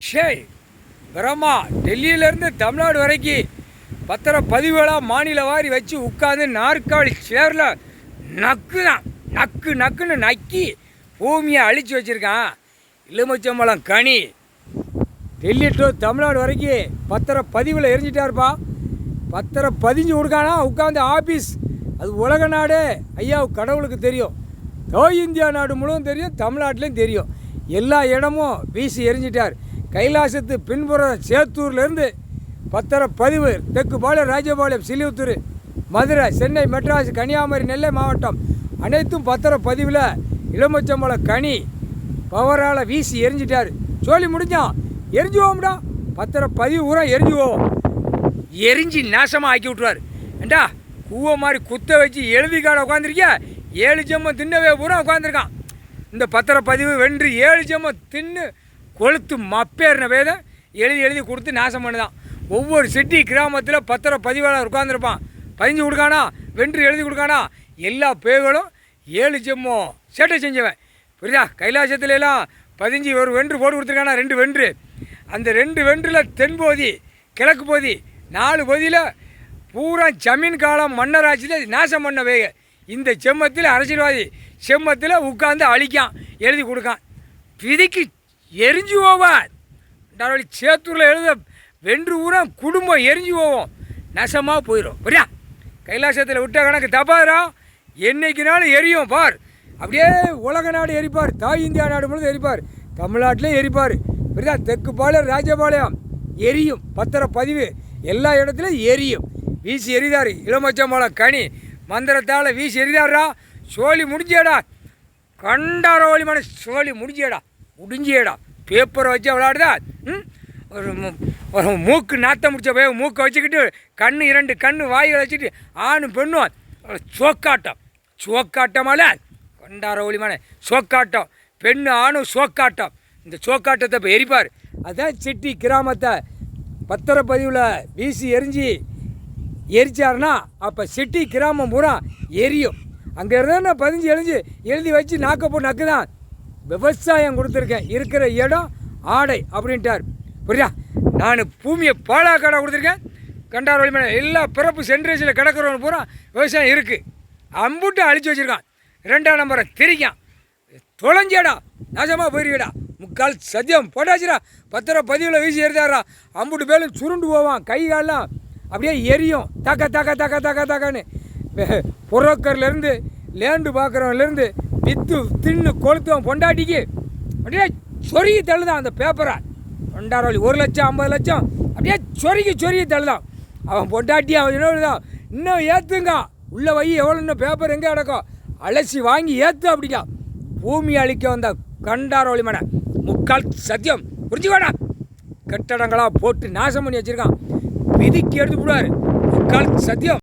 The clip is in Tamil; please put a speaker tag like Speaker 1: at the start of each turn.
Speaker 1: ஷேய் பிரம்மா டெல்லியிலேருந்து தமிழ்நாடு வரைக்கும் பத்திரப்பதிவுகளாக மாநில வாரி வச்சு உட்காந்து நாற்காலி சேரில் நக்குன்னு நக்கி பூமியை அழித்து வச்சுருக்கான். எலுமிச்சம்பழம் கனி டெல்லி டு தமிழ்நாடு வரைக்கும் பத்திரப்பதிவில் எரிஞ்சிட்டாருப்பா. பத்திரம் பதிஞ்சு கொடுக்கானா உட்காந்து ஆஃபீஸ். அது உலக நாடு ஐயா, கடவுளுக்கு தெரியும். இந்தியா நாடு முழுவதும் தெரியும், தமிழ்நாட்டிலையும் தெரியும். எல்லா இடமும் வீசி எரிஞ்சிட்டார். கைலாசத்து பின்புறம் சேத்தூர்லேருந்து பத்திரப்பதிவு தெற்கு பாளையம், ராஜபாளையம், சிலிவுத்தூர், மதுரை, சென்னை, மெட்ராஸ், கன்னியாகுமரி, நெல்லை மாவட்டம் அனைத்தும் பத்திரப்பதிவில் எலுமிச்சம்பழம் கனி பவரால் வீசி எரிஞ்சிட்டார். சொல்லி முடிஞ்சான், எரிஞ்சு போவோம்டா. பத்திரப்பதிவு பூரா எரிஞ்சு போவோம். எரிஞ்சு நாசமாக ஆக்கி விட்ருவார். ஏண்டா கூவ மாதிரி குத்த வச்சு எழுதி காட உட்காந்துருக்கியா? 7 ஜெம்மம் தின்னவே பூரா உட்காந்துருக்கான். இந்த பத்திரப்பதிவு வென்று 7 ஜெம்மம் தின்னு கொளுத்து மப்பேறின வேதம் எழுதி கொடுத்து நாசம் பண்ணுதான். ஒவ்வொரு சிட்டி கிராமத்தில் பத்திரப்பதிவாளர் உட்காந்துருப்பான். பதிஞ்சு கொடுக்கானா, வென்று எழுதி கொடுக்கானா, எல்லா பேர்களும் 7 ஜெம்மம் சேட்டை செஞ்சவன். புரியுதா? கைலாசத்துல எல்லாம் பதிஞ்சு ஒரு வென்று போட்டு கொடுத்துருக்கானா, 2 வென்று. அந்த 2 வென்றில் தென்பகுதி, கிழக்கு பகுதி, 4 பகுதியில் பூரா ஜமீன் காலம் மன்னராட்சியில் நாசம் பண்ண வேக. இந்த செம்மத்தில் அரசியல்வாதி செம்மத்தில் உட்காந்து அழிக்கான், எழுதி கொடுக்கான். விதிக்கு எரிஞ்சு போவார். சேத்தூரில் எழுத வென்று ஊரா குடும்பம் எரிஞ்சு போவோம், நசமாக போயிடும். புரியா? கைலாசத்தில் விட்ட கணக்கு தப்பாரா, என்னைக்குனாலும் எரியும் பார். அப்படியே உலக நாடு எரிப்பார், இந்தியா நாடு முழுவதும் எரிப்பார், தமிழ்நாட்டிலையும் எரிப்பார். புரியுதா? தெற்கு பாளையம், ராஜபாளையம் எரியும். பத்திரப்பதிவு எல்லா இடத்துலையும் எரியும். வீசி எரிதார். எலுமிச்சம்பழம் கனி மந்திரத்தால் வீசி எரிதாரா. சோழி முடிஞ்சேடா. கண்டாரோலி மன சோழி முடிஞ்சியடா. பேப்பரை வச்சு விளையாடுதா. ஒரு மூக்கு நாற்றம் முடிச்ச போய் மூக்கை வச்சுக்கிட்டு கண்ணு 2 கண்ணு வாய்களை வச்சுட்டு ஆணும் பெண்ணும் சோக்காட்டமால கண்டாரோலி மன சோக்காட்டம். பெண்ணு ஆணும் சோக்காட்டம். இந்த சோக்காட்டத்தை இப்போ எரிப்பார். அதான் சிட்டி கிராமத்தை பத்திரப்பதிவில் வீசி எரிச்சாருன்னா அப்போ சிட்டி கிராமம் பூரா எரியும். அங்கே இருந்தால் நான் பதிஞ்சு எழுதி வச்சு நாக்கப்போ நக்குதான். விவசாயம் கொடுத்துருக்கேன், இருக்கிற இடம் ஆடை அப்படின்ட்டார். புரியா? நான் பூமியை பாலாக்காடாக கொடுத்துருக்கேன். கண்டார் வழி மேலே எல்லா பிறப்பு சென்ட்ரேஷனில் கிடக்கிறவங்க பூரா விவசாயம் இருக்குது. அம்புட்டு அழிச்சு வச்சுருக்கான். 2ஆம் நம்பரை திரிக்கான். தொலைஞ்சேடா, நாசமாக போயிருக்கடா. முக்கால் சத்தியம் போட்டாச்சுடா. பத்திரப்பதிவில் வீசி எரிதாரா. அம்புட்டு பேரும் சுருண்டு போவான். கை காலெலாம் அப்படியே எரியும். தாக்கன்னு புரோக்கர்லேருந்து லேண்டு பார்க்குறவன்லேருந்து வித்து தின்னு கொளுத்துவன் பொண்டாட்டிக்கு அப்படியே சொருகி தள்ளுதான் அந்த பேப்பரை. 1 லட்சம் 50 லட்சம் அப்படியே சொருகி தள்ளுதான். அவன் பொண்டாட்டி அவன் தான் இன்னும் ஏற்றுங்க உள்ள வை. எவ்வளோ இன்னும் பேப்பர் எங்கே கிடக்கும், அலசி வாங்கி ஏற்று அப்படிங்க. பூமி அழிக்க வந்த கண்டாரோலி மனை முக்கால் சத்தியம் புரிஞ்சுக்கோடா. கட்டடங்களாக போட்டு நாசம் பண்ணி வச்சுருக்கான். விதிக்கு எடுத்து விடுவார். முக்கால் சத்தியம்.